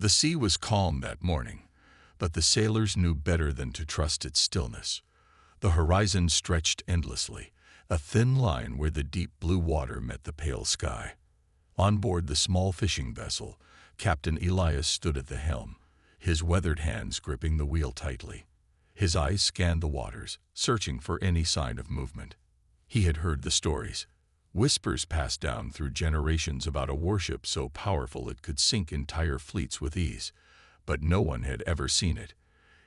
The sea was calm that morning, but the sailors knew better than to trust its stillness. The horizon stretched endlessly, a thin line where the deep blue water met the pale sky. On board the small fishing vessel, Captain Elias stood at the helm, his weathered hands gripping the wheel tightly. His eyes scanned the waters, searching for any sign of movement. He had heard the stories. Whispers passed down through generations about a warship so powerful it could sink entire fleets with ease, but no one had ever seen it.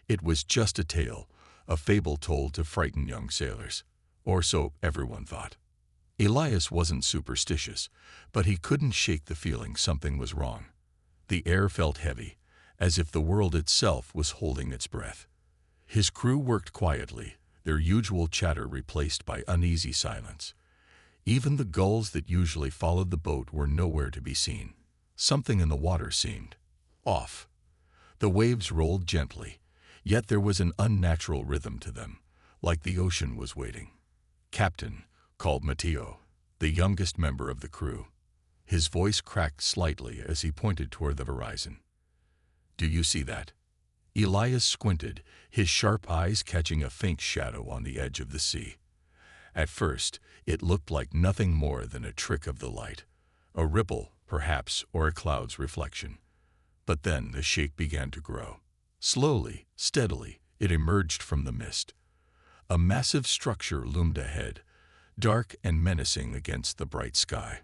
It was just a tale, a fable told to frighten young sailors, or so everyone thought. Elias wasn't superstitious, but he couldn't shake the feeling something was wrong. The air felt heavy, as if the world itself was holding its breath. His crew worked quietly, their usual chatter replaced by uneasy silence. Even the gulls that usually followed the boat were nowhere to be seen. Something in the water seemed off. The waves rolled gently, yet there was an unnatural rhythm to them, like the ocean was waiting. "Captain," called Matteo, the youngest member of the crew. His voice cracked slightly as he pointed toward the horizon. "Do you see that?" Elias squinted, his sharp eyes catching a faint shadow on the edge of the sea. At first, it looked like nothing more than a trick of the light, a ripple, perhaps, or a cloud's reflection. But then the shape began to grow. Slowly, steadily, it emerged from the mist. A massive structure loomed ahead, dark and menacing against the bright sky.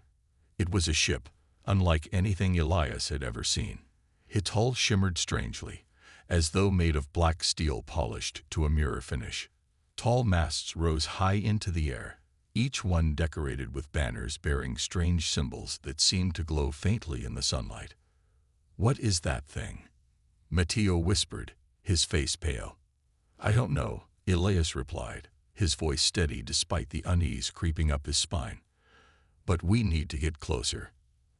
It was a ship, unlike anything Elias had ever seen. Its hull shimmered strangely, as though made of black steel polished to a mirror finish. Tall masts rose high into the air, each one decorated with banners bearing strange symbols that seemed to glow faintly in the sunlight. "What is that thing?" Matteo whispered, his face pale. "I don't know," Elias replied, his voice steady despite the unease creeping up his spine. "But we need to get closer."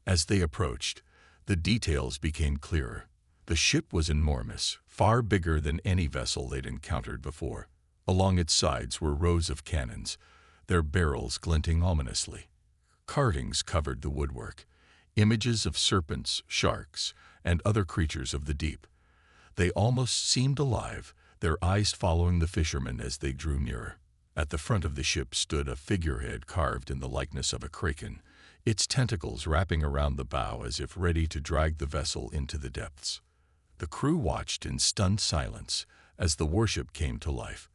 As they approached, the details became clearer. The ship was enormous, far bigger than any vessel they'd encountered before. Along its sides were rows of cannons, their barrels glinting ominously. Carvings covered the woodwork, images of serpents, sharks, and other creatures of the deep. They almost seemed alive, their eyes following the fishermen as they drew nearer. At the front of the ship stood a figurehead carved in the likeness of a kraken, its tentacles wrapping around the bow as if ready to drag the vessel into the depths. The crew watched in stunned silence as the warship came to life.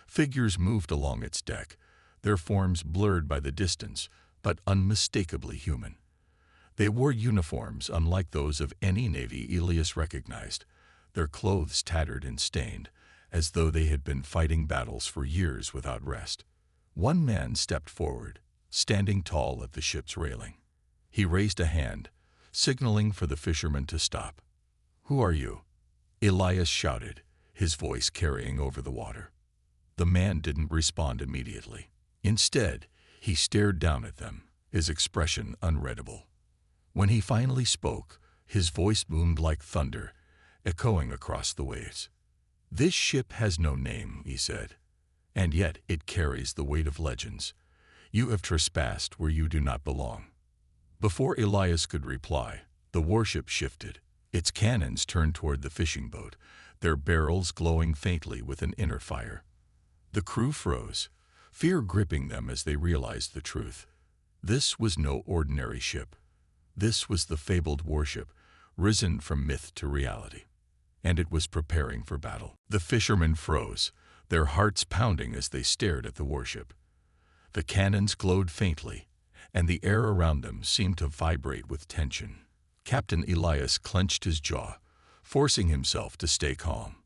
Figures moved along its deck, their forms blurred by the distance, but unmistakably human. They wore uniforms unlike those of any navy Elias recognized, their clothes tattered and stained, as though they had been fighting battles for years without rest. One man stepped forward, standing tall at the ship's railing. He raised a hand, signaling for the fishermen to stop. "Who are you?" Elias shouted, his voice carrying over the water. The man didn't respond immediately. Instead, he stared down at them, his expression unreadable. When he finally spoke, his voice boomed like thunder, echoing across the waves. "This ship has no name," he said, "and yet it carries the weight of legends. You have trespassed where you do not belong." Before Elias could reply, the warship shifted. Its cannons turned toward the fishing boat, their barrels glowing faintly with an inner fire. The crew froze, fear gripping them as they realized the truth. This was no ordinary ship. This was the fabled warship, risen from myth to reality. And it was preparing for battle. The fishermen froze, their hearts pounding as they stared at the warship. The cannons glowed faintly, and the air around them seemed to vibrate with tension. Captain Elias clenched his jaw, forcing himself to stay calm.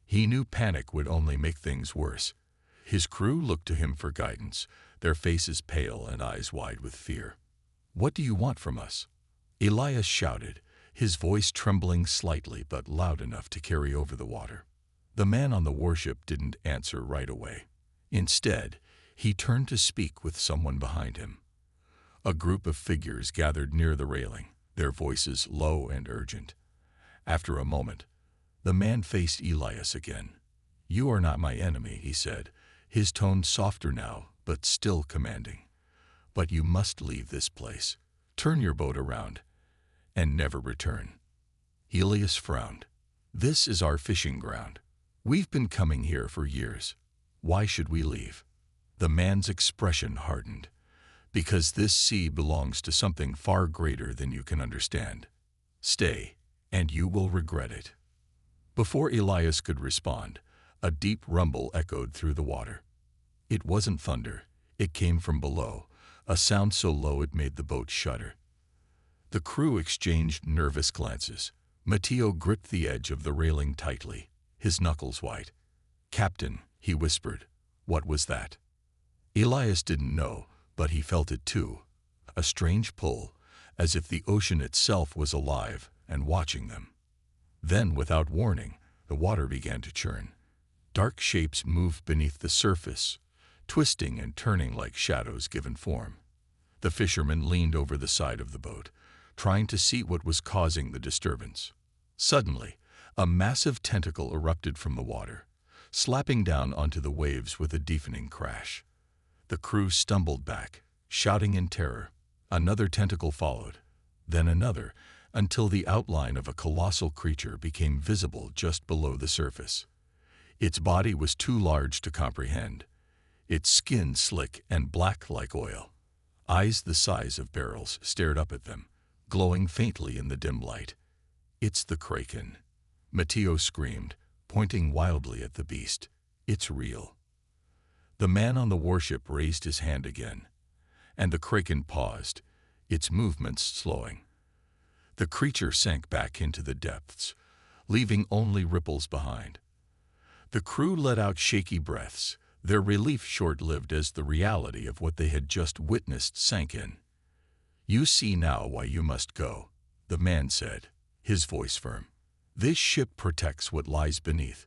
He knew panic would only make things worse. His crew looked to him for guidance, their faces pale and eyes wide with fear. "What do you want from us?" Elias shouted, his voice trembling slightly but loud enough to carry over the water. The man on the warship didn't answer right away. Instead, he turned to speak with someone behind him. A group of figures gathered near the railing, their voices low and urgent. After a moment, the man faced Elias again. "You are not my enemy," he said, his tone softer now, but still commanding. "But you must leave this place. Turn your boat around, and never return." Elias frowned. "This is our fishing ground. We've been coming here for years. Why should we leave?" The man's expression hardened. "Because this sea belongs to something far greater than you can understand. Stay, and you will regret it." Before Elias could respond, a deep rumble echoed through the water. It wasn't thunder. It came from below, a sound so low it made the boat shudder. The crew exchanged nervous glances. Matteo gripped the edge of the railing tightly, his knuckles white. "Captain," he whispered, "what was that?" Elias didn't know, but he felt it too. A strange pull, as if the ocean itself was alive and watching them. Then, without warning, the water began to churn. Dark shapes moved beneath the surface, twisting and turning like shadows given form. The fisherman leaned over the side of the boat, trying to see what was causing the disturbance. Suddenly, a massive tentacle erupted from the water, slapping down onto the waves with a deafening crash. The crew stumbled back, shouting in terror. Another tentacle followed, then another, until the outline of a colossal creature became visible just below the surface. Its body was too large to comprehend, its skin slick and black like oil. Eyes the size of barrels stared up at them, glowing faintly in the dim light. "It's the Kraken," Matteo screamed, pointing wildly at the beast. "It's real." The man on the warship raised his hand again, and the Kraken paused, its movements slowing. The creature sank back into the depths, leaving only ripples behind. The crew let out shaky breaths, their relief short-lived as the reality of what they had just witnessed sank in. "You see now why you must go," the man said, his voice firm. "This ship protects what lies beneath.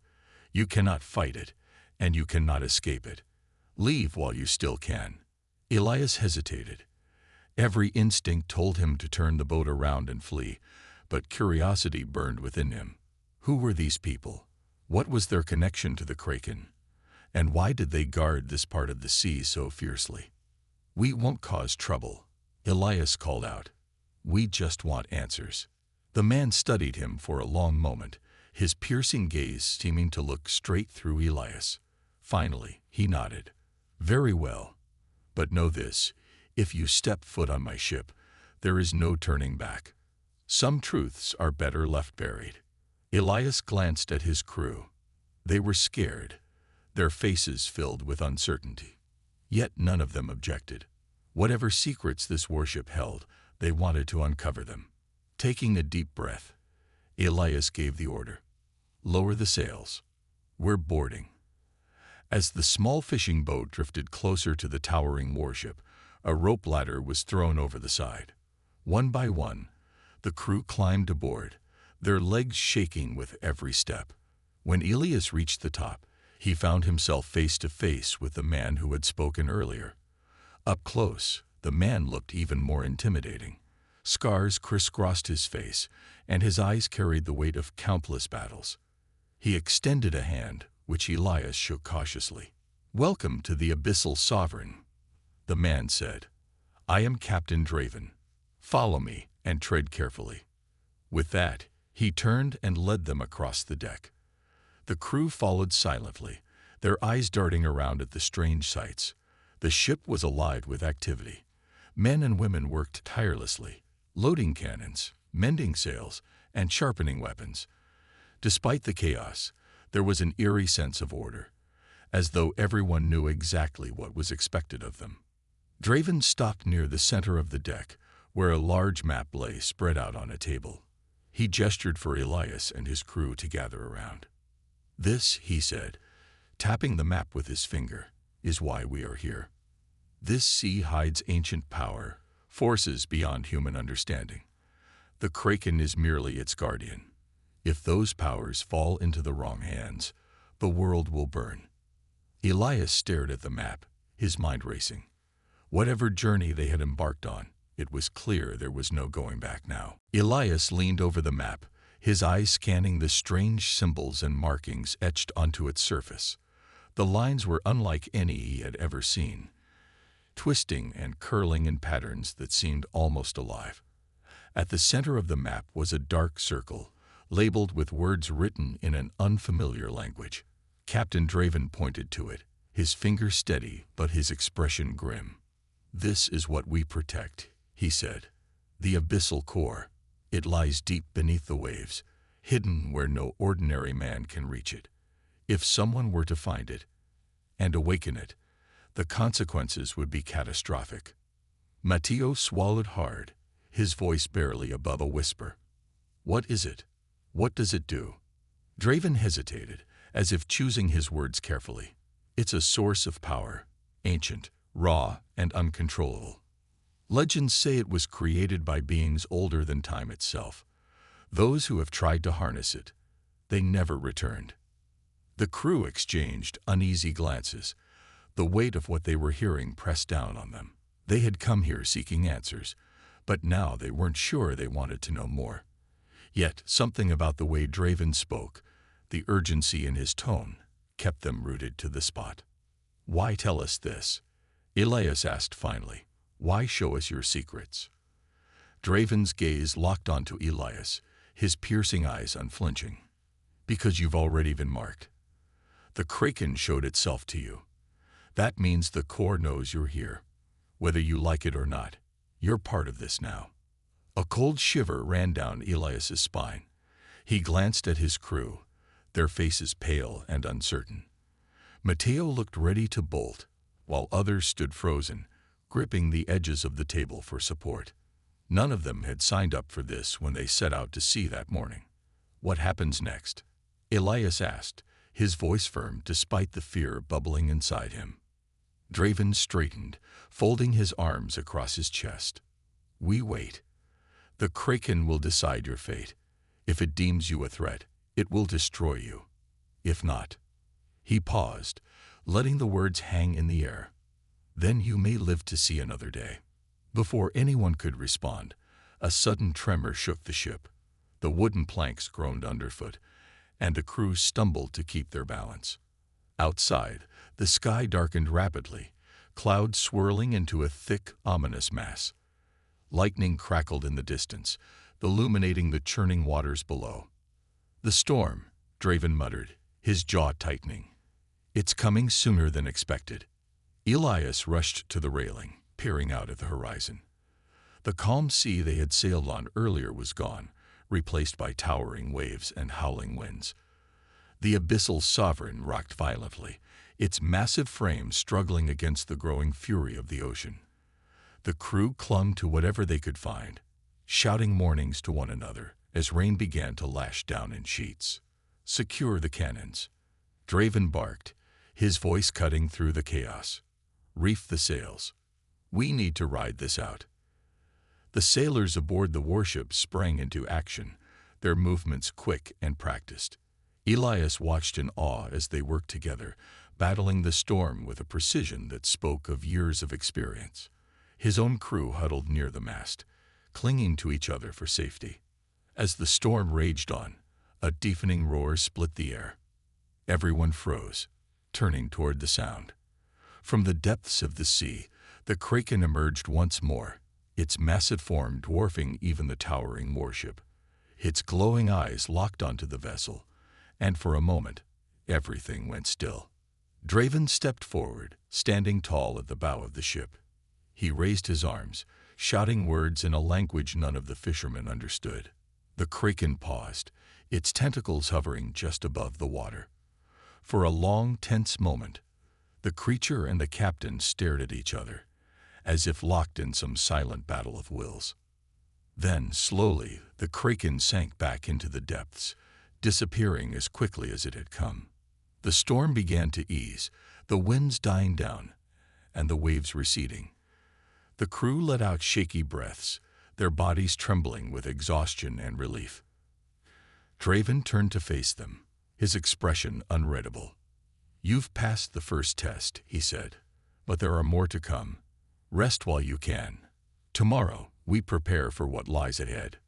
You cannot fight it, and you cannot escape it. Leave while you still can." Elias hesitated. Every instinct told him to turn the boat around and flee, but curiosity burned within him. Who were these people? What was their connection to the Kraken? And why did they guard this part of the sea so fiercely? "We won't cause trouble," Elias called out. "We just want answers." The man studied him for a long moment, his piercing gaze seeming to look straight through Elias. Finally, he nodded. "Very well. But know this, if you step foot on my ship, there is no turning back. Some truths are better left buried." Elias glanced at his crew. They were scared, their faces filled with uncertainty. Yet none of them objected. Whatever secrets this warship held, they wanted to uncover them. Taking a deep breath, Elias gave the order. "Lower the sails. We're boarding." As the small fishing boat drifted closer to the towering warship, a rope ladder was thrown over the side. One by one, the crew climbed aboard, their legs shaking with every step. When Elias reached the top, he found himself face to face with the man who had spoken earlier. Up close, the man looked even more intimidating. Scars crisscrossed his face, and his eyes carried the weight of countless battles. He extended a hand, which Elias shook cautiously. "Welcome to the Abyssal Sovereign," the man said. "I am Captain Draven. Follow me and tread carefully." With that, he turned and led them across the deck. The crew followed silently, their eyes darting around at the strange sights. The ship was alive with activity. Men and women worked tirelessly, loading cannons, mending sails, and sharpening weapons. Despite the chaos, there was an eerie sense of order, as though everyone knew exactly what was expected of them. Draven stopped near the center of the deck, where a large map lay spread out on a table. He gestured for Elias and his crew to gather around. "This," he said, tapping the map with his finger, "is why we are here. This sea hides ancient power, forces beyond human understanding. The Kraken is merely its guardian. If those powers fall into the wrong hands, the world will burn." Elias stared at the map, his mind racing. Whatever journey they had embarked on, it was clear there was no going back now. Elias leaned over the map, his eyes scanning the strange symbols and markings etched onto its surface. The lines were unlike any he had ever seen, twisting and curling in patterns that seemed almost alive. At the center of the map was a dark circle, labeled with words written in an unfamiliar language. Captain Draven pointed to it, his finger steady but his expression grim. "This is what we protect," he said. "The abyssal core. It lies deep beneath the waves, hidden where no ordinary man can reach it. If someone were to find it and awaken it, the consequences would be catastrophic." Matteo swallowed hard, his voice barely above a whisper. "What is it? What does it do?" Draven hesitated, as if choosing his words carefully. "It's a source of power, ancient, raw, and uncontrollable. Legends say it was created by beings older than time itself. Those who have tried to harness it, they never returned." The crew exchanged uneasy glances, the weight of what they were hearing pressed down on them. They had come here seeking answers, but now they weren't sure they wanted to know more. Yet something about the way Draven spoke, the urgency in his tone, kept them rooted to the spot. "Why tell us this?" Elias asked finally. "Why show us your secrets?" Draven's gaze locked onto Elias, his piercing eyes unflinching. "Because you've already been marked. The Kraken showed itself to you. That means the core knows you're here. Whether you like it or not, you're part of this now." A cold shiver ran down Elias's spine. He glanced at his crew, their faces pale and uncertain. Matteo looked ready to bolt, while others stood frozen, gripping the edges of the table for support. None of them had signed up for this when they set out to sea that morning. "What happens next?" Elias asked, his voice firm despite the fear bubbling inside him. Draven straightened, folding his arms across his chest. "We wait. The Kraken will decide your fate. If it deems you a threat, it will destroy you. If not—" He paused, letting the words hang in the air. "Then you may live to see another day." Before anyone could respond, a sudden tremor shook the ship. The wooden planks groaned underfoot, and the crew stumbled to keep their balance. Outside, the sky darkened rapidly, clouds swirling into a thick, ominous mass. Lightning crackled in the distance, illuminating the churning waters below. "The storm," Draven muttered, his jaw tightening. "It's coming sooner than expected." Elias rushed to the railing, peering out at the horizon. The calm sea they had sailed on earlier was gone, replaced by towering waves and howling winds. The abyssal sovereign rocked violently, its massive frame struggling against the growing fury of the ocean. The crew clung to whatever they could find, shouting warnings to one another as rain began to lash down in sheets. "Secure the cannons," Draven barked, his voice cutting through the chaos. "Reef the sails. We need to ride this out." The sailors aboard the warship sprang into action, their movements quick and practiced. Elias watched in awe as they worked together, battling the storm with a precision that spoke of years of experience. His own crew huddled near the mast, clinging to each other for safety. As the storm raged on, a deafening roar split the air. Everyone froze, turning toward the sound. From the depths of the sea, the Kraken emerged once more, its massive form dwarfing even the towering warship. Its glowing eyes locked onto the vessel, and for a moment, everything went still. Draven stepped forward, standing tall at the bow of the ship. He raised his arms, shouting words in a language none of the fishermen understood. The Kraken paused, its tentacles hovering just above the water. For a long, tense moment, the creature and the captain stared at each other, as if locked in some silent battle of wills. Then, slowly, the Kraken sank back into the depths, disappearing as quickly as it had come. The storm began to ease, the winds dying down, and the waves receding. The crew let out shaky breaths, their bodies trembling with exhaustion and relief. Draven turned to face them, his expression unreadable. "You've passed the first test," he said, "but there are more to come. Rest while you can. Tomorrow, we prepare for what lies ahead."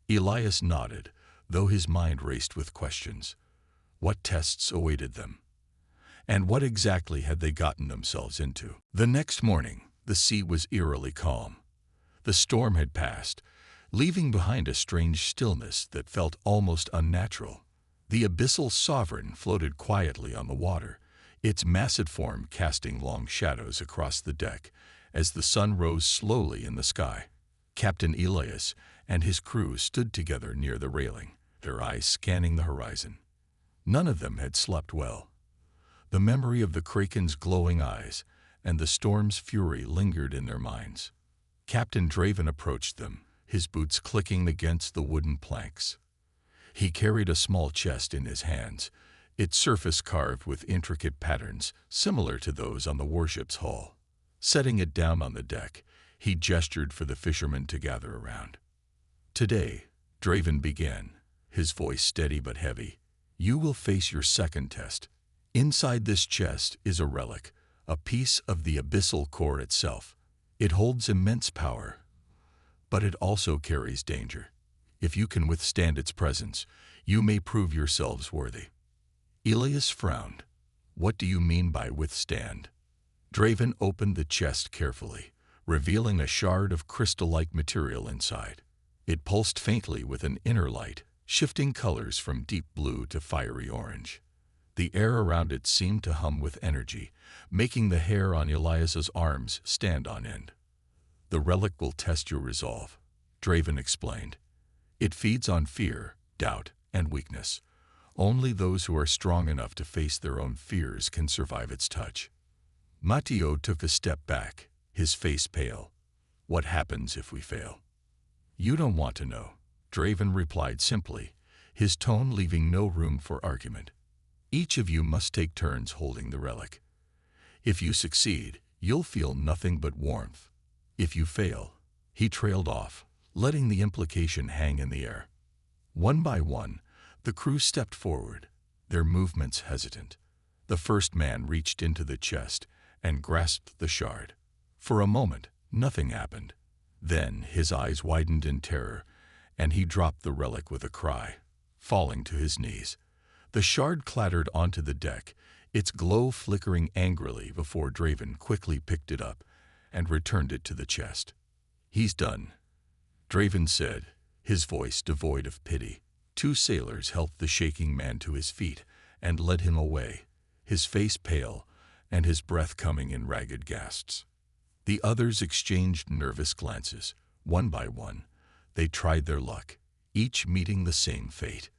Elias nodded, though his mind raced with questions. What tests awaited them? And what exactly had they gotten themselves into? The next morning, the sea was eerily calm. The storm had passed, leaving behind a strange stillness that felt almost unnatural. The abyssal sovereign floated quietly on the water, its massive form casting long shadows across the deck as the sun rose slowly in the sky. Captain Elias and his crew stood together near the railing, their eyes scanning the horizon. None of them had slept well. The memory of the Kraken's glowing eyes and the storm's fury lingered in their minds. Captain Draven approached them, his boots clicking against the wooden planks. He carried a small chest in his hands, its surface carved with intricate patterns similar to those on the warship's hull. Setting it down on the deck, he gestured for the fishermen to gather around. "Today," Draven began, his voice steady but heavy, "you will face your second test. Inside this chest is a relic, a piece of the abyssal core itself. It holds immense power, but it also carries danger. If you can withstand its presence, you may prove yourselves worthy." Elias frowned. "What do you mean by withstand?" Draven opened the chest carefully, revealing a shard of crystal-like material inside. It pulsed faintly with an inner light, shifting colors from deep blue to fiery orange. The air around it seemed to hum with energy, making the hair on Elias's arms stand on end. "The relic will test your resolve," Draven explained. "It feeds on fear, doubt, and weakness. Only those who are strong enough to face their own fears can survive its touch." Matteo took a step back, his face pale. "What happens if we fail?" "You don't want to know," Draven replied simply, his tone leaving no room for argument. "Each of you must take turns holding the relic. If you succeed, you'll feel nothing but warmth. If you fail—" He trailed off, letting the implication hang in the air. One by one, the crew stepped forward, their movements hesitant. The first man reached into the chest and grasped the shard. For a moment, nothing happened. Then his eyes widened in terror, and he dropped the relic with a cry, falling to his knees. The shard clattered onto the deck, its glow flickering angrily before Draven quickly picked it up and returned it to the chest. "He's done," Draven said, his voice devoid of pity. Two sailors helped the shaking man to his feet and led him away, his face pale and his breath coming in ragged gasps. The others exchanged nervous glances. One by one, they tried their luck, each meeting the same fate.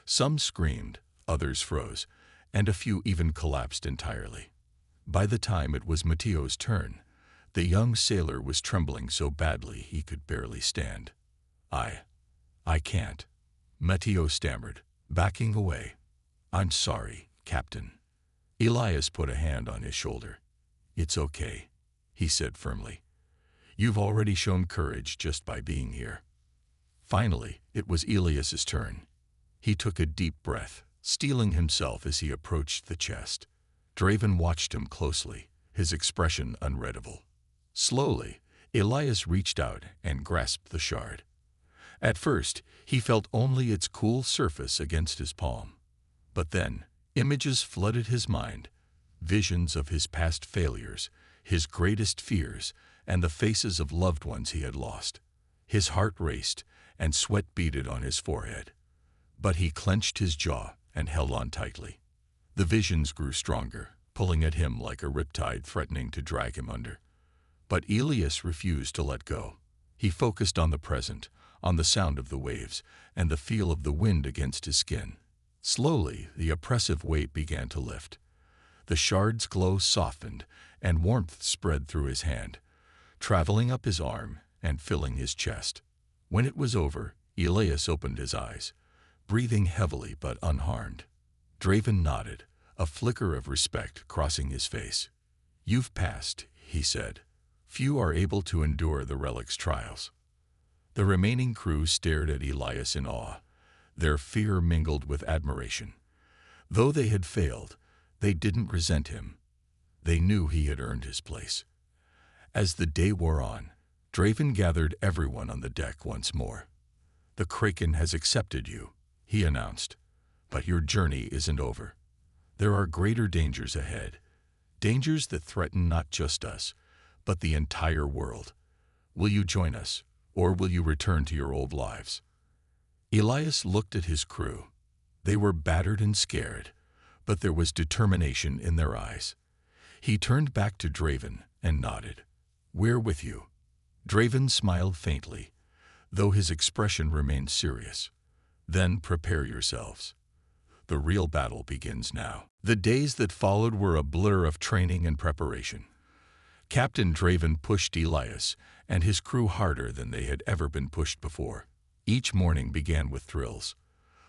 Some screamed, others froze, and a few even collapsed entirely. By the time it was Matteo's turn, the young sailor was trembling so badly he could barely stand. I can't," Matteo stammered, backing away. "I'm sorry, Captain." Elias put a hand on his shoulder. "It's okay," he said firmly. "You've already shown courage just by being here." Finally, it was Elias's turn. He took a deep breath, steeling himself as he approached the chest. Draven watched him closely, his expression unreadable. Slowly, Elias reached out and grasped the shard. At first, he felt only its cool surface against his palm. But then, images flooded his mind, visions of his past failures, his greatest fears, and the faces of loved ones he had lost. His heart raced, and sweat beaded on his forehead. But he clenched his jaw and held on tightly. The visions grew stronger, pulling at him like a riptide threatening to drag him under. But Elias refused to let go. He focused on the present, on the sound of the waves, and the feel of the wind against his skin. Slowly, the oppressive weight began to lift. The shard's glow softened, and warmth spread through his hand, traveling up his arm and filling his chest. When it was over, Elias opened his eyes, breathing heavily but unharmed. Draven nodded, a flicker of respect crossing his face. "You've passed," he said. "Few are able to endure the relic's trials." The remaining crew stared at Elias in awe, their fear mingled with admiration. Though they had failed, they didn't resent him. They knew he had earned his place. As the day wore on, Draven gathered everyone on the deck once more. "The Kraken has accepted you," he announced. "But your journey isn't over. There are greater dangers ahead, dangers that threaten not just us, but the entire world. Will you join us, or will you return to your old lives?" Elias looked at his crew. They were battered and scared, but there was determination in their eyes. He turned back to Draven and nodded. "We're with you." Draven smiled faintly, though his expression remained serious. "Then prepare yourselves. The real battle begins now." The days that followed were a blur of training and preparation. Captain Draven pushed Elias and his crew harder than they had ever been pushed before. Each morning began with thrills,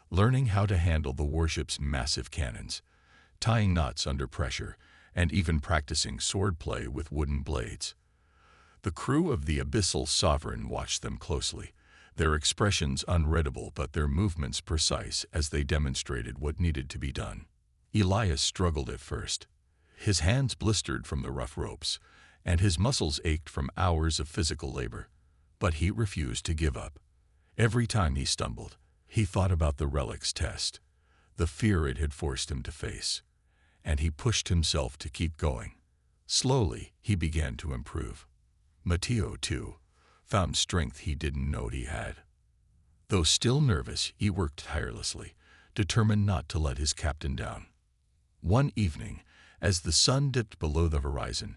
learning how to handle the warship's massive cannons, tying knots under pressure, and even practicing swordplay with wooden blades. The crew of the Abyssal Sovereign watched them closely, their expressions unreadable but their movements precise as they demonstrated what needed to be done. Elias struggled at first. His hands blistered from the rough ropes, and his muscles ached from hours of physical labor. But he refused to give up. Every time he stumbled, he thought about the relic's test, the fear it had forced him to face, and he pushed himself to keep going. Slowly, he began to improve. Matteo, too, found strength he didn't know he had. Though still nervous, he worked tirelessly, determined not to let his captain down. One evening, as the sun dipped below the horizon,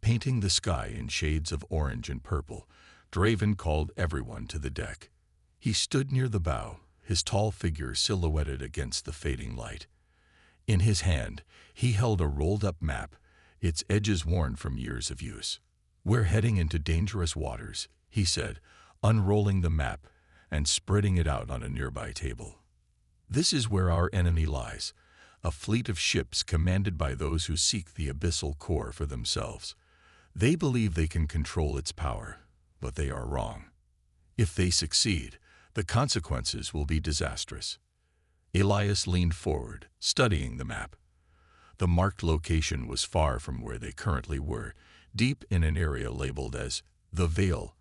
painting the sky in shades of orange and purple, Draven called everyone to the deck. He stood near the bow, his tall figure silhouetted against the fading light. In his hand, he held a rolled-up map, its edges worn from years of use. "We're heading into dangerous waters," he said, unrolling the map and spreading it out on a nearby table. "This is where our enemy lies, a fleet of ships commanded by those who seek the abyssal core for themselves. They believe they can control its power, but they are wrong. If they succeed, the consequences will be disastrous." Elias leaned forward, studying the map. The marked location was far from where they currently were, deep in an area labeled as the Vale,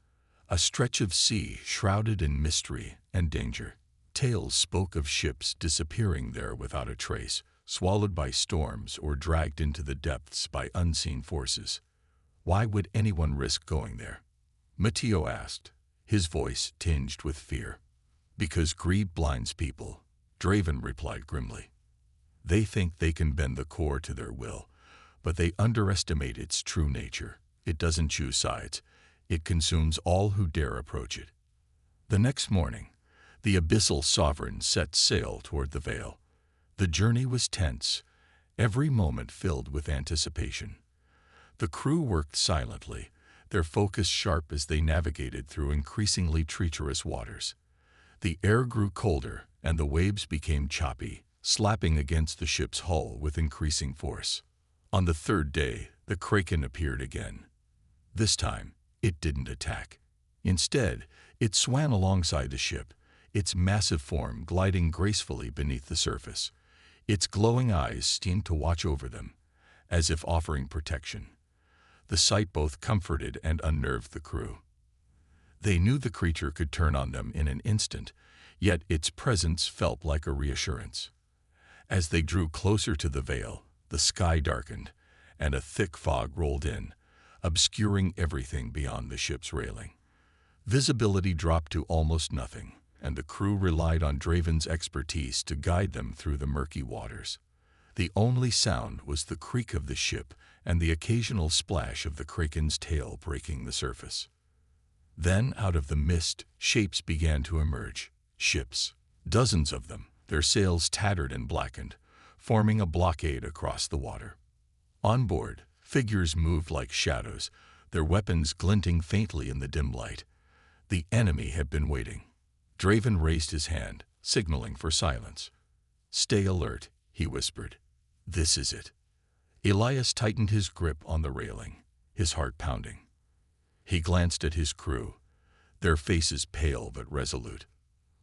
a stretch of sea shrouded in mystery and danger. Tales spoke of ships disappearing there without a trace, swallowed by storms or dragged into the depths by unseen forces. Why would anyone risk going there? Matteo asked, his voice tinged with fear. "Because greed blinds people," Draven replied grimly. "They think they can bend the core to their will, but they underestimate its true nature. It doesn't choose sides. It consumes all who dare approach it." The next morning, the Abyssal Sovereign set sail toward the Vale. The journey was tense, every moment filled with anticipation. The crew worked silently, their focus sharp as they navigated through increasingly treacherous waters. The air grew colder, and the waves became choppy, slapping against the ship's hull with increasing force. On the third day, the Kraken appeared again. This time, it didn't attack. Instead, it swam alongside the ship, its massive form gliding gracefully beneath the surface. Its glowing eyes seemed to watch over them, as if offering protection. The sight both comforted and unnerved the crew. They knew the creature could turn on them in an instant, yet its presence felt like a reassurance. As they drew closer to the Vale, the sky darkened, and a thick fog rolled in, obscuring everything beyond the ship's railing. Visibility dropped to almost nothing, and the crew relied on Draven's expertise to guide them through the murky waters. The only sound was the creak of the ship and the occasional splash of the Kraken's tail breaking the surface. Then, out of the mist, shapes began to emerge. Ships. Dozens of them, their sails tattered and blackened, forming a blockade across the water. On board, figures moved like shadows, their weapons glinting faintly in the dim light. The enemy had been waiting. Draven raised his hand, signaling for silence. "Stay alert," he whispered. "This is it." Elias tightened his grip on the railing, his heart pounding. He glanced at his crew, their faces pale but resolute.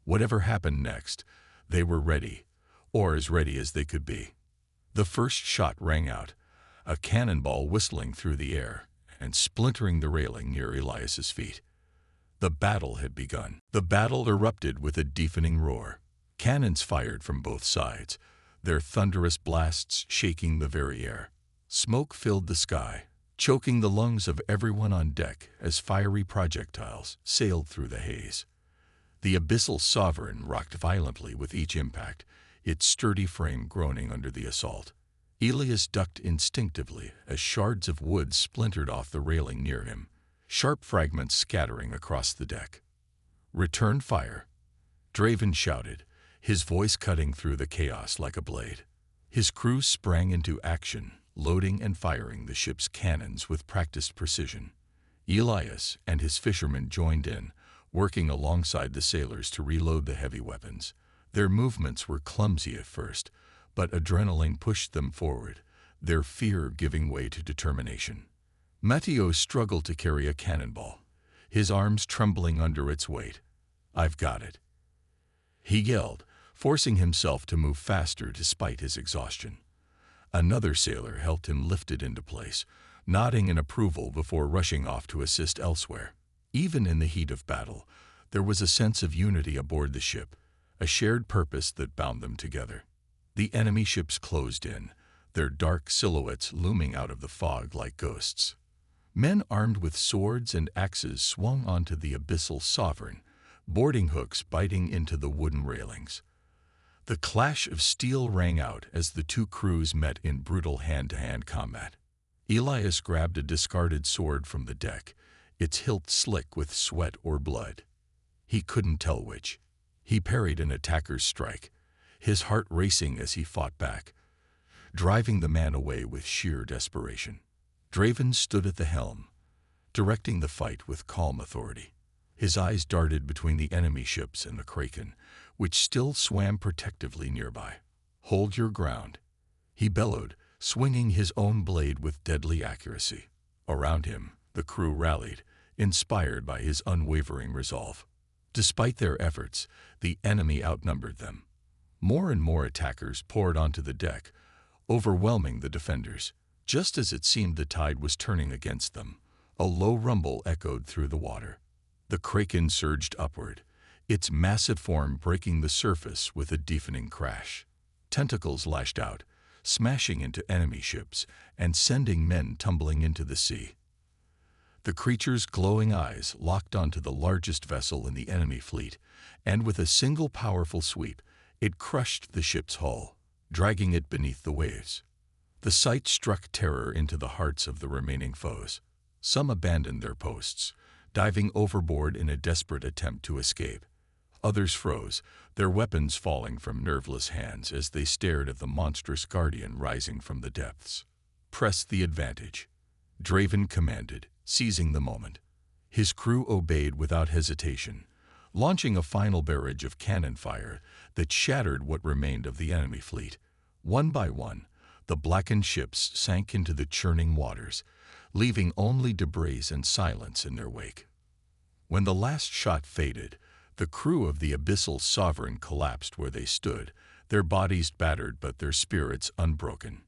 Whatever happened next, they were ready, or as ready as they could be. The first shot rang out, a cannonball whistling through the air and splintering the railing near Elias's feet. The battle had begun. The battle erupted with a deafening roar. Cannons fired from both sides, their thunderous blasts shaking the very air. Smoke filled the sky, choking the lungs of everyone on deck as fiery projectiles sailed through the haze. The abyssal sovereign rocked violently with each impact, its sturdy frame groaning under the assault. Elias ducked instinctively as shards of wood splintered off the railing near him, sharp fragments scattering across the deck. "Return fire," Draven shouted, his voice cutting through the chaos like a blade. His crew sprang into action, loading and firing the ship's cannons with practiced precision. Elias and his fishermen joined in, working alongside the sailors to reload the heavy weapons. Their movements were clumsy at first, but adrenaline pushed them forward, their fear giving way to determination. Matteo struggled to carry a cannonball, his arms trembling under its weight. "I've got it," he yelled, forcing himself to move faster despite his exhaustion. Another sailor helped him lift it into place, nodding in approval before rushing off to assist elsewhere. Even in the heat of battle, there was a sense of unity aboard the ship, a shared purpose that bound them together. The enemy ships closed in, their dark silhouettes looming out of the fog like ghosts. Men armed with swords and axes swung onto the abyssal sovereign, boarding hooks biting into the wooden railings. The clash of steel rang out as the two crews met in brutal hand-to-hand combat. Elias grabbed a discarded sword from the deck, its hilt slick with sweat or blood. He couldn't tell which. He parried an attacker's strike, his heart racing as he fought back, driving the man away with sheer desperation. Draven stood at the helm, directing the fight with calm authority. His eyes darted between the enemy ships and the Kraken, which still swam protectively nearby. "Hold your ground," he bellowed, swinging his own blade with deadly accuracy. Around him, the crew rallied, inspired by his unwavering resolve. Despite their efforts, the enemy outnumbered them. More and more attackers poured onto the deck, overwhelming the defenders. Just as it seemed the tide was turning against them, a low rumble echoed through the water. The Kraken surged upward, its massive form breaking the surface with a deafening crash. Tentacles lashed out, smashing into enemy ships and sending men tumbling into the sea. The creature's glowing eyes locked onto the largest vessel in the enemy fleet, and with a single powerful sweep, it crushed the ship's hull, dragging it beneath the waves. The sight struck terror into the hearts of the remaining foes. Some abandoned their posts, diving overboard in a desperate attempt to escape. Others froze, their weapons falling from nerveless hands as they stared at the monstrous guardian rising from the depths. "Press the advantage," Draven commanded, seizing the moment. His crew obeyed without hesitation, launching a final barrage of cannon fire that shattered what remained of the enemy fleet. One by one, the blackened ships sank into the churning waters, leaving only debris and silence in their wake. When the last shot faded, the crew of the abyssal sovereign collapsed where they stood, their bodies battered but their spirits unbroken.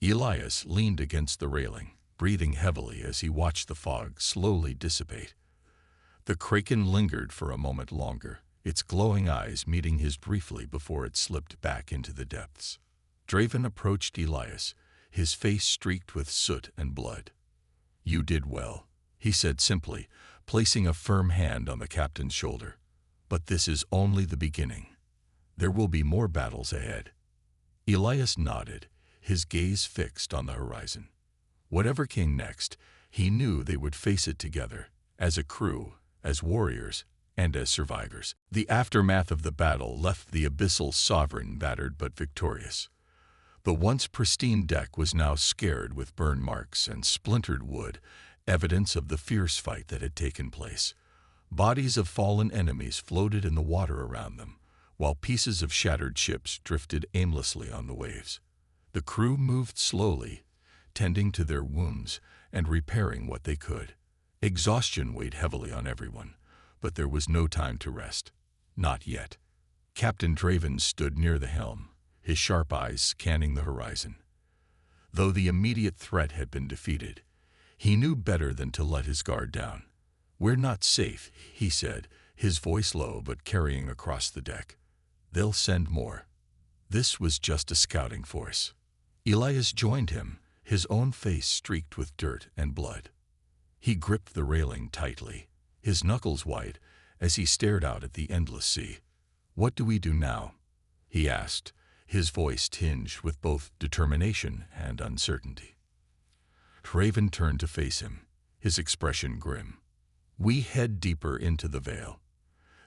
Elias leaned against the railing, breathing heavily as he watched the fog slowly dissipate. The Kraken lingered for a moment longer, its glowing eyes meeting his briefly before it slipped back into the depths. Draven approached Elias, his face streaked with soot and blood. "You did well," he said simply, placing a firm hand on the captain's shoulder. "But this is only the beginning. There will be more battles ahead." Elias nodded, his gaze fixed on the horizon. Whatever came next, he knew they would face it together, as a crew, as warriors, and as survivors. The aftermath of the battle left the abyssal sovereign battered but victorious. The once pristine deck was now scarred with burn marks and splintered wood, evidence of the fierce fight that had taken place. Bodies of fallen enemies floated in the water around them, while pieces of shattered ships drifted aimlessly on the waves. The crew moved slowly, tending to their wounds and repairing what they could. Exhaustion weighed heavily on everyone, but there was no time to rest. Not yet. Captain Draven stood near the helm, his sharp eyes scanning the horizon. Though the immediate threat had been defeated, he knew better than to let his guard down. "We're not safe," he said, his voice low but carrying across the deck. "They'll send more." This was just a scouting force. Elias joined him, his own face streaked with dirt and blood. He gripped the railing tightly, his knuckles white, as he stared out at the endless sea. "What do we do now?" he asked, his voice tinged with both determination and uncertainty. Draven turned to face him, his expression grim. "We head deeper into the veil.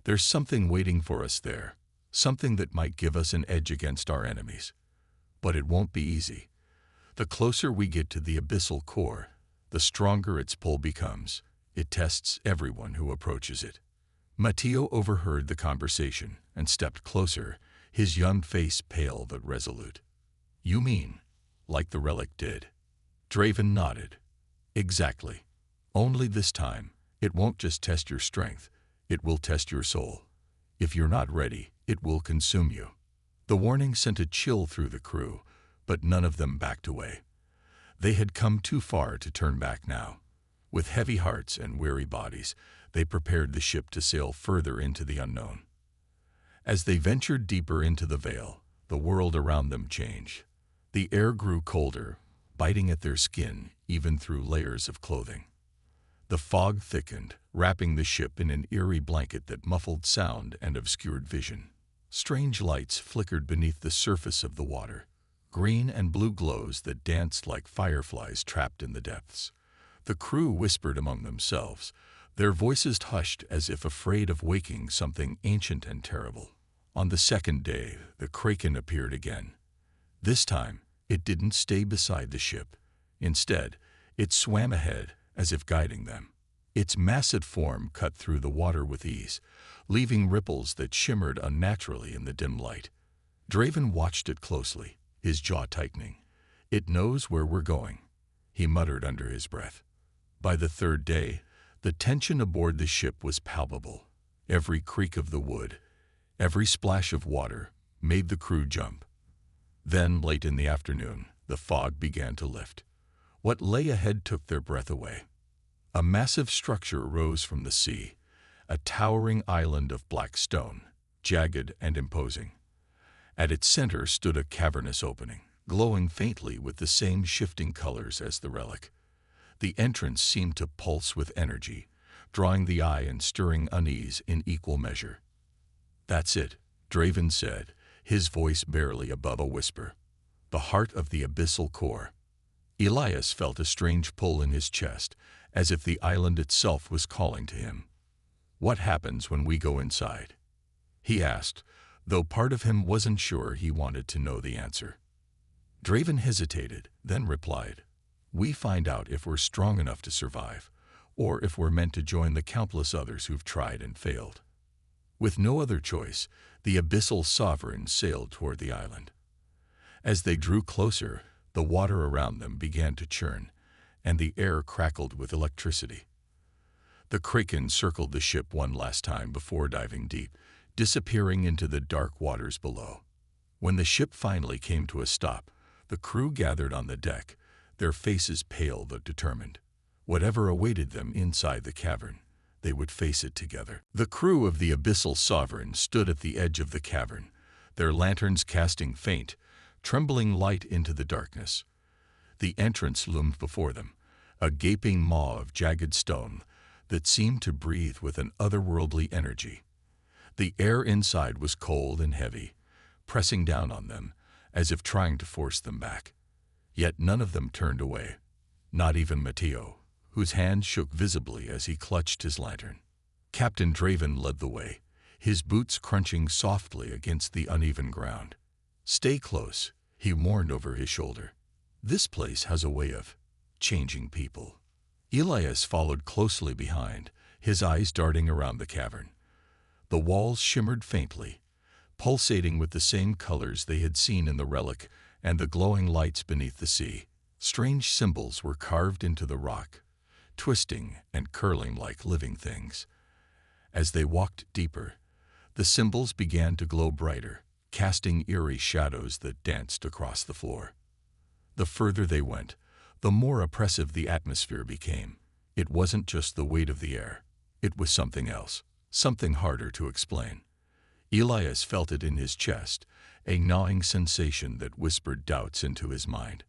There's something waiting for us there, something that might give us an edge against our enemies. But it won't be easy. The closer we get to the abyssal core, the stronger its pull becomes. It tests everyone who approaches it." Matteo overheard the conversation and stepped closer, his young face pale but resolute. "You mean, like the relic did?" Draven nodded. "Exactly. Only this time, it won't just test your strength, it will test your soul. If you're not ready, it will consume you." The warning sent a chill through the crew, but none of them backed away. They had come too far to turn back now. With heavy hearts and weary bodies, they prepared the ship to sail further into the unknown. As they ventured deeper into the veil, the world around them changed. The air grew colder, biting at their skin even through layers of clothing. The fog thickened, wrapping the ship in an eerie blanket that muffled sound and obscured vision. Strange lights flickered beneath the surface of the water, green and blue glows that danced like fireflies trapped in the depths. The crew whispered among themselves, their voices hushed as if afraid of waking something ancient and terrible. On the second day, the Kraken appeared again. This time, it didn't stay beside the ship. Instead, it swam ahead, as if guiding them. Its massive form cut through the water with ease, leaving ripples that shimmered unnaturally in the dim light. Draven watched it closely, his jaw tightening. "It knows where we're going," he muttered under his breath. By the third day, the tension aboard the ship was palpable. Every creak of the wood, every splash of water, made the crew jump. Then, late in the afternoon, the fog began to lift. What lay ahead took their breath away. A massive structure rose from the sea, a towering island of black stone, jagged and imposing. At its center stood a cavernous opening, glowing faintly with the same shifting colors as the relic. The entrance seemed to pulse with energy, drawing the eye and stirring unease in equal measure. "That's it," Draven said, his voice barely above a whisper. "The heart of the abyssal core." Elias felt a strange pull in his chest, as if the island itself was calling to him. "What happens when we go inside?" he asked, though part of him wasn't sure he wanted to know the answer. Draven hesitated, then replied, "We find out if we're strong enough to survive, or if we're meant to join the countless others who've tried and failed." With no other choice, the abyssal sovereign sailed toward the island. As they drew closer, the water around them began to churn, and the air crackled with electricity. The Kraken circled the ship one last time before diving deep, disappearing into the dark waters below. When the ship finally came to a stop, the crew gathered on the deck, their faces pale but determined. Whatever awaited them inside the cavern, they would face it together. The crew of the Abyssal Sovereign stood at the edge of the cavern, their lanterns casting faint, trembling light into the darkness. The entrance loomed before them, a gaping maw of jagged stone that seemed to breathe with an otherworldly energy. The air inside was cold and heavy, pressing down on them, as if trying to force them back. Yet none of them turned away, not even Matteo, whose hand shook visibly as he clutched his lantern. Captain Draven led the way, his boots crunching softly against the uneven ground. "Stay close," he warned over his shoulder. "This place has a way of changing people." Elias followed closely behind, his eyes darting around the cavern. The walls shimmered faintly, pulsating with the same colors they had seen in the relic and the glowing lights beneath the sea. Strange symbols were carved into the rock, twisting and curling like living things. As they walked deeper, the symbols began to glow brighter, casting eerie shadows that danced across the floor. The further they went, the more oppressive the atmosphere became. It wasn't just the weight of the air. It was something else, something harder to explain. Elias felt it in his chest, a gnawing sensation that whispered doubts into his mind.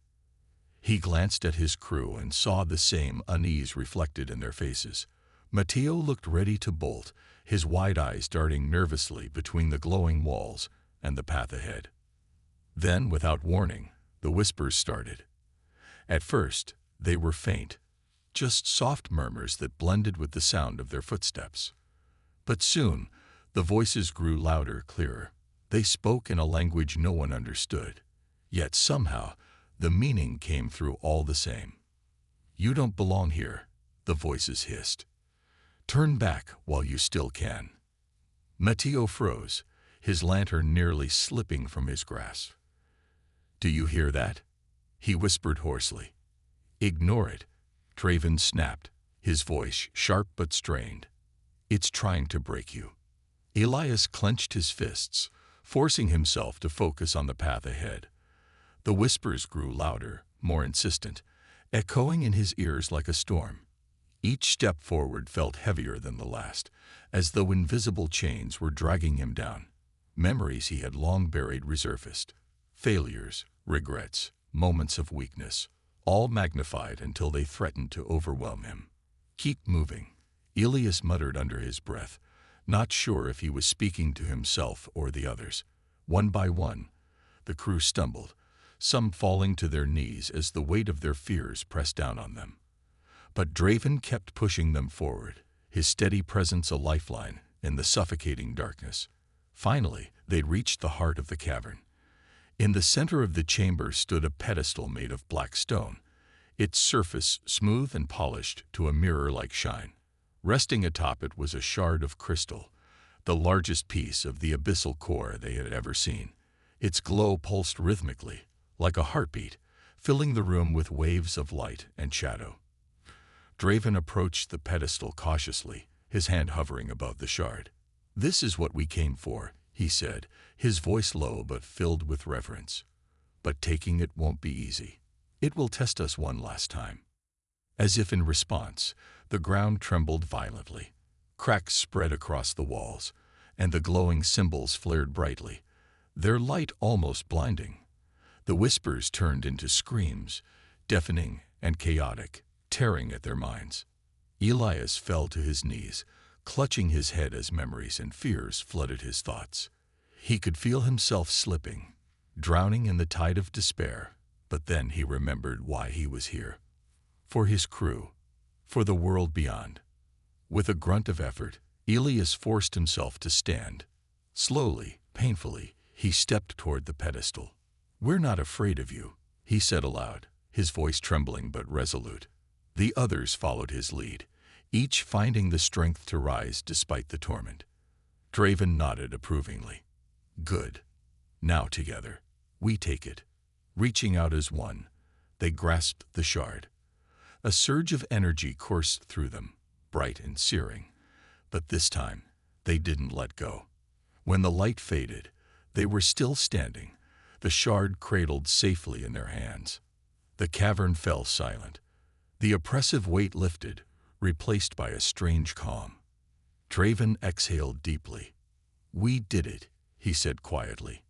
He glanced at his crew and saw the same unease reflected in their faces. Matteo looked ready to bolt, his wide eyes darting nervously between the glowing walls and the path ahead. Then, without warning, the whispers started. At first, they were faint, just soft murmurs that blended with the sound of their footsteps. But soon, the voices grew louder, clearer. They spoke in a language no one understood, yet somehow the meaning came through all the same. "You don't belong here," the voices hissed. "Turn back while you still can." Matteo froze, his lantern nearly slipping from his grasp. "Do you hear that?" he whispered hoarsely. "Ignore it," Draven snapped, his voice sharp but strained. "It's trying to break you." Elias clenched his fists, forcing himself to focus on the path ahead. The whispers grew louder, more insistent, echoing in his ears like a storm. Each step forward felt heavier than the last, as though invisible chains were dragging him down. Memories he had long buried resurfaced. Failures, regrets, moments of weakness, all magnified until they threatened to overwhelm him. "Keep moving," Elias muttered under his breath, not sure if he was speaking to himself or the others. One by one, the crew stumbled, some falling to their knees as the weight of their fears pressed down on them. But Draven kept pushing them forward, his steady presence a lifeline in the suffocating darkness. Finally, they reached the heart of the cavern. In the center of the chamber stood a pedestal made of black stone, its surface smooth and polished to a mirror-like shine. Resting atop it was a shard of crystal, the largest piece of the abyssal core they had ever seen. Its glow pulsed rhythmically, like a heartbeat, filling the room with waves of light and shadow. Draven approached the pedestal cautiously, his hand hovering above the shard. "This is what we came for," he said, his voice low but filled with reverence. "But taking it won't be easy. It will test us one last time." As if in response, the ground trembled violently. Cracks spread across the walls, and the glowing symbols flared brightly, their light almost blinding. The whispers turned into screams, deafening and chaotic, tearing at their minds. Elias fell to his knees, clutching his head as memories and fears flooded his thoughts. He could feel himself slipping, drowning in the tide of despair, but then he remembered why he was here. For his crew, for the world beyond. With a grunt of effort, Elias forced himself to stand. Slowly, painfully, he stepped toward the pedestal. "We're not afraid of you," he said aloud, his voice trembling but resolute. The others followed his lead, each finding the strength to rise despite the torment. Draven nodded approvingly. "Good. Now together, we take it." Reaching out as one, they grasped the shard. A surge of energy coursed through them, bright and searing. But this time, they didn't let go. When the light faded, they were still standing, the shard cradled safely in their hands. The cavern fell silent. The oppressive weight lifted, replaced by a strange calm. Draven exhaled deeply. "We did it," he said quietly.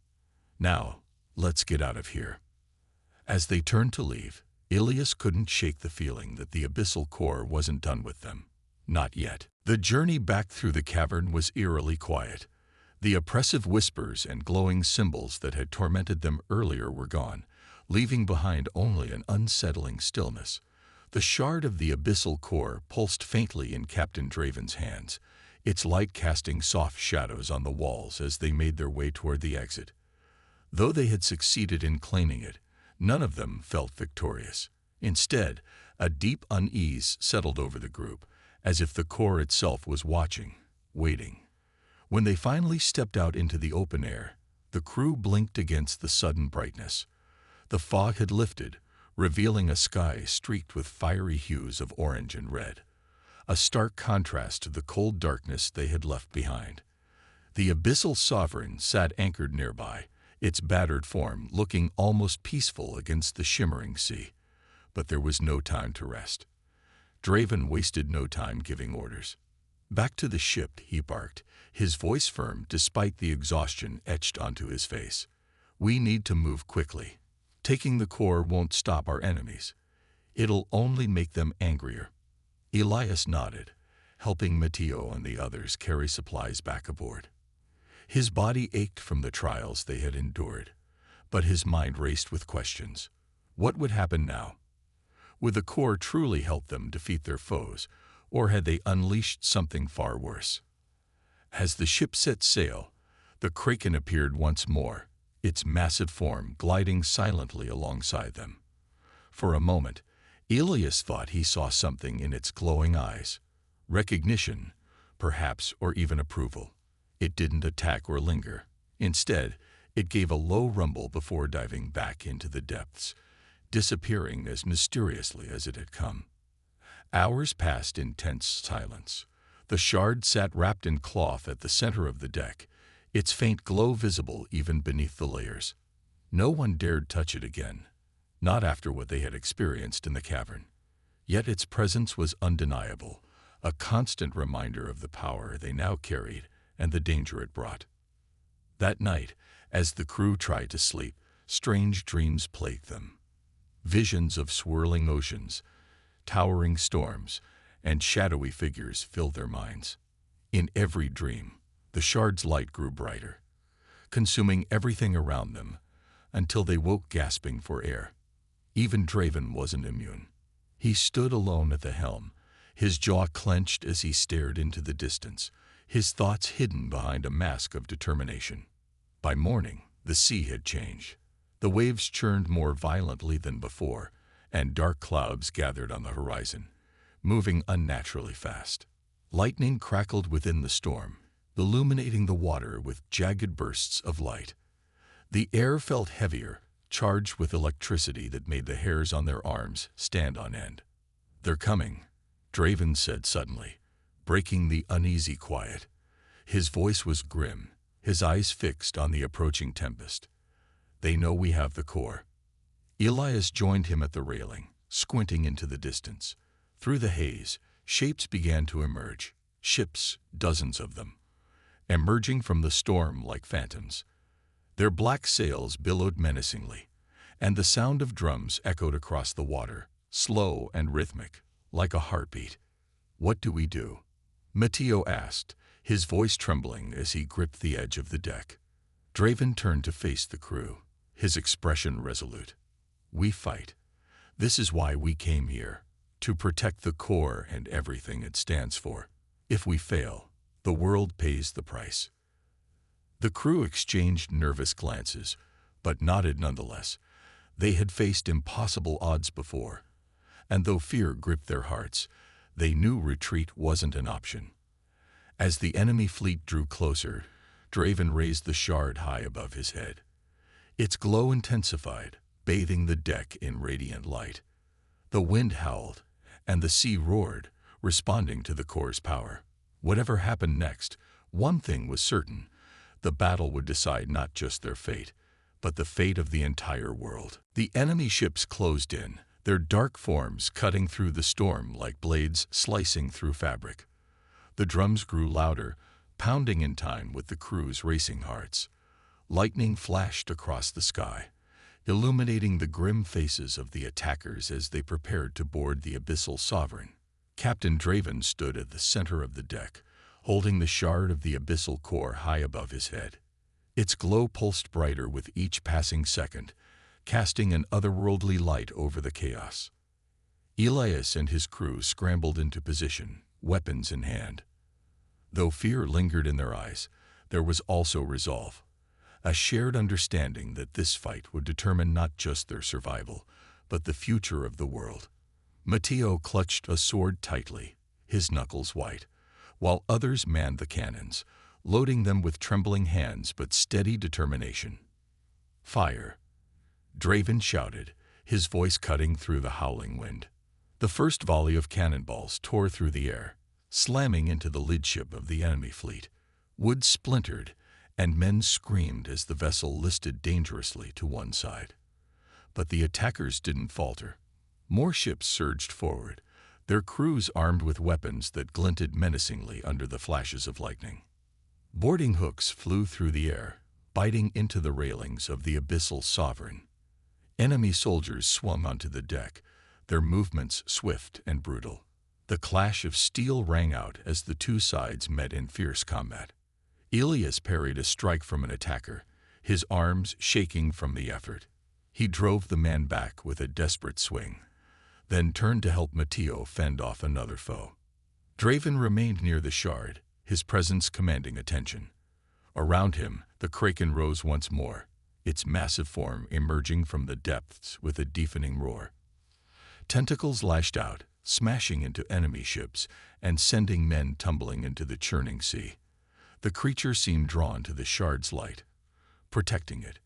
"Now, let's get out of here." As they turned to leave, Elias couldn't shake the feeling that the abyssal core wasn't done with them. Not yet. The journey back through the cavern was eerily quiet. The oppressive whispers and glowing symbols that had tormented them earlier were gone, leaving behind only an unsettling stillness. The shard of the abyssal core pulsed faintly in Captain Draven's hands, its light casting soft shadows on the walls as they made their way toward the exit. Though they had succeeded in claiming it, none of them felt victorious. Instead, a deep unease settled over the group, as if the core itself was watching, waiting. When they finally stepped out into the open air, the crew blinked against the sudden brightness. The fog had lifted, revealing a sky streaked with fiery hues of orange and red, a stark contrast to the cold darkness they had left behind. The abyssal sovereign sat anchored nearby, its battered form looking almost peaceful against the shimmering sea. But there was no time to rest. Draven wasted no time giving orders. "Back to the ship," he barked, his voice firm despite the exhaustion etched onto his face. "We need to move quickly. Taking the core won't stop our enemies. It'll only make them angrier. Elias nodded, helping Matteo and the others carry supplies back aboard. His body ached from the trials they had endured, but his mind raced with questions. What would happen now? Would the core truly help them defeat their foes, or had they unleashed something far worse? As the ship set sail, the Kraken appeared once more, its massive form gliding silently alongside them. For a moment, Elias thought he saw something in its glowing eyes. Recognition, perhaps, or even approval. It didn't attack or linger. Instead, it gave a low rumble before diving back into the depths, disappearing as mysteriously as it had come. Hours passed in tense silence. The shard sat wrapped in cloth at the center of the deck, its faint glow visible even beneath the layers. No one dared touch it again, not after what they had experienced in the cavern. Yet its presence was undeniable, a constant reminder of the power they now carried and the danger it brought. That night, as the crew tried to sleep, strange dreams plagued them. Visions of swirling oceans, towering storms, and shadowy figures filled their minds. In every dream, the shard's light grew brighter, consuming everything around them, until they woke gasping for air. Even Draven wasn't immune. He stood alone at the helm, his jaw clenched as he stared into the distance, his thoughts hidden behind a mask of determination. By morning, the sea had changed. The waves churned more violently than before, and dark clouds gathered on the horizon, moving unnaturally fast. Lightning crackled within the storm, illuminating the water with jagged bursts of light. The air felt heavier, charged with electricity that made the hairs on their arms stand on end. "They're coming," Draven said suddenly, breaking the uneasy quiet. His voice was grim, his eyes fixed on the approaching tempest. "They know we have the core." Elias joined him at the railing, squinting into the distance. Through the haze, shapes began to emerge, ships, dozens of them, emerging from the storm like phantoms. Their black sails billowed menacingly, and the sound of drums echoed across the water, slow and rhythmic, like a heartbeat. "What do we do?" Matteo asked, his voice trembling as he gripped the edge of the deck. Draven turned to face the crew, his expression resolute. "We fight. This is why we came here, to protect the core and everything it stands for. If we fail, the world pays the price." The crew exchanged nervous glances, but nodded nonetheless. They had faced impossible odds before, and though fear gripped their hearts, they knew retreat wasn't an option. As the enemy fleet drew closer, Draven raised the shard high above his head. Its glow intensified, bathing the deck in radiant light. The wind howled, and the sea roared, responding to the core's power. Whatever happened next, one thing was certain: the battle would decide not just their fate, but the fate of the entire world. The enemy ships closed in, their dark forms cutting through the storm like blades slicing through fabric. The drums grew louder, pounding in time with the crew's racing hearts. Lightning flashed across the sky, illuminating the grim faces of the attackers as they prepared to board the abyssal sovereign. Captain Draven stood at the center of the deck, holding the shard of the abyssal core high above his head. Its glow pulsed brighter with each passing second, casting an otherworldly light over the chaos. Elias and his crew scrambled into position, weapons in hand. Though fear lingered in their eyes, there was also resolve, a shared understanding that this fight would determine not just their survival, but the future of the world. Matteo clutched a sword tightly, his knuckles white, while others manned the cannons, loading them with trembling hands but steady determination. "Fire!" Draven shouted, his voice cutting through the howling wind. The first volley of cannonballs tore through the air, slamming into the lidship of the enemy fleet. Wood splintered, and men screamed as the vessel listed dangerously to one side. But the attackers didn't falter. More ships surged forward, their crews armed with weapons that glinted menacingly under the flashes of lightning. Boarding hooks flew through the air, biting into the railings of the abyssal sovereign. Enemy soldiers swung onto the deck, their movements swift and brutal. The clash of steel rang out as the two sides met in fierce combat. Elias parried a strike from an attacker, his arms shaking from the effort. He drove the man back with a desperate swing, then turned to help Matteo fend off another foe. Draven remained near the shard, his presence commanding attention. Around him, the kraken rose once more, its massive form emerging from the depths with a deafening roar. Tentacles lashed out, smashing into enemy ships and sending men tumbling into the churning sea. The creature seemed drawn to the shard's light, protecting it,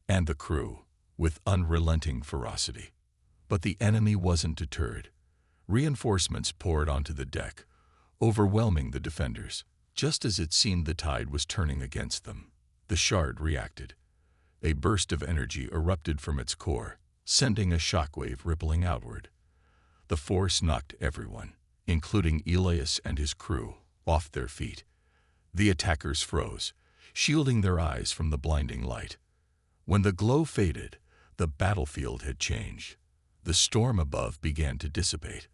and the crew, with unrelenting ferocity. But the enemy wasn't deterred. Reinforcements poured onto the deck, overwhelming the defenders. Just as it seemed the tide was turning against them, the shard reacted. A burst of energy erupted from its core, sending a shockwave rippling outward. The force knocked everyone, including Elias and his crew, off their feet. The attackers froze, shielding their eyes from the blinding light. When the glow faded, the battlefield had changed. The storm above began to dissipate,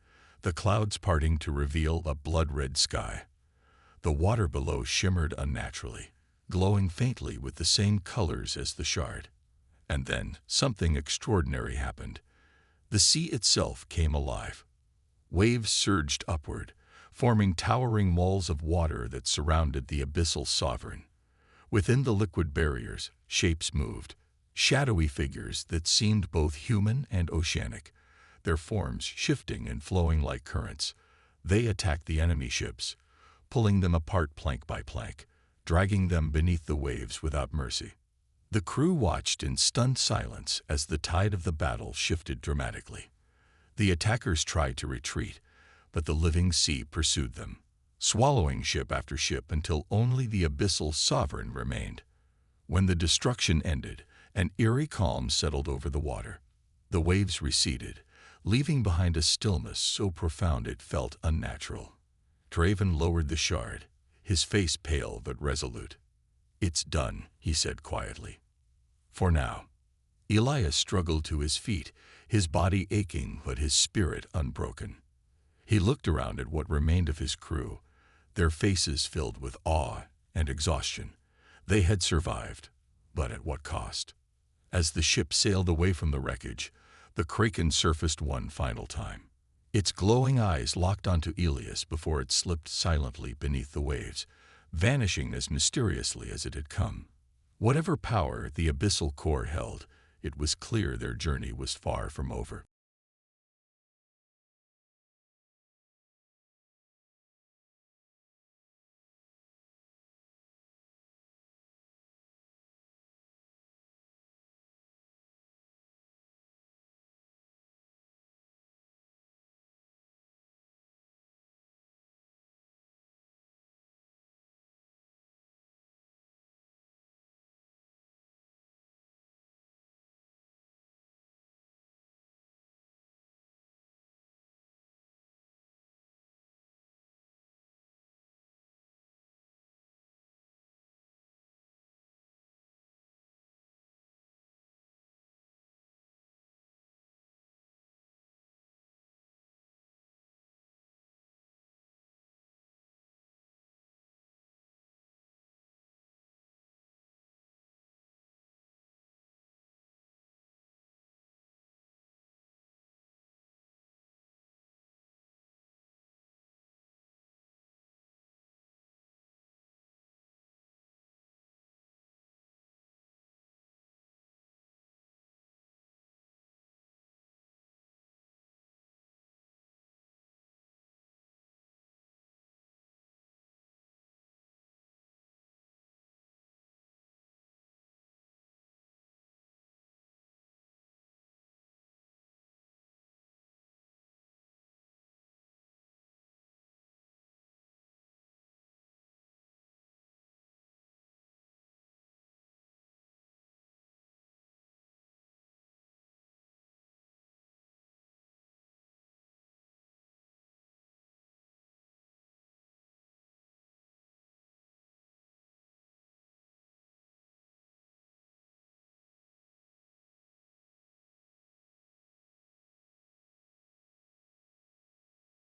the clouds parting to reveal a blood-red sky. The water below shimmered unnaturally, glowing faintly with the same colors as the shard. And then something extraordinary happened. The sea itself came alive. Waves surged upward, forming towering walls of water that surrounded the abyssal sovereign. Within the liquid barriers, shapes moved, shadowy figures that seemed both human and oceanic, their forms shifting and flowing like currents. They attacked the enemy ships, pulling them apart plank by plank, dragging them beneath the waves without mercy. The crew watched in stunned silence as the tide of the battle shifted dramatically. The attackers tried to retreat, but the living sea pursued them, swallowing ship after ship until only the abyssal sovereign remained. When the destruction ended, an eerie calm settled over the water. The waves receded, leaving behind a stillness so profound it felt unnatural. Draven lowered the shard, his face pale but resolute. "It's done," he said quietly. "For now." Elias struggled to his feet, his body aching but his spirit unbroken. He looked around at what remained of his crew, their faces filled with awe and exhaustion. They had survived, but at what cost? As the ship sailed away from the wreckage, the kraken surfaced one final time. Its glowing eyes locked onto Elias before it slipped silently beneath the waves, vanishing as mysteriously as it had come. Whatever power the abyssal core held, it was clear their journey was far from over.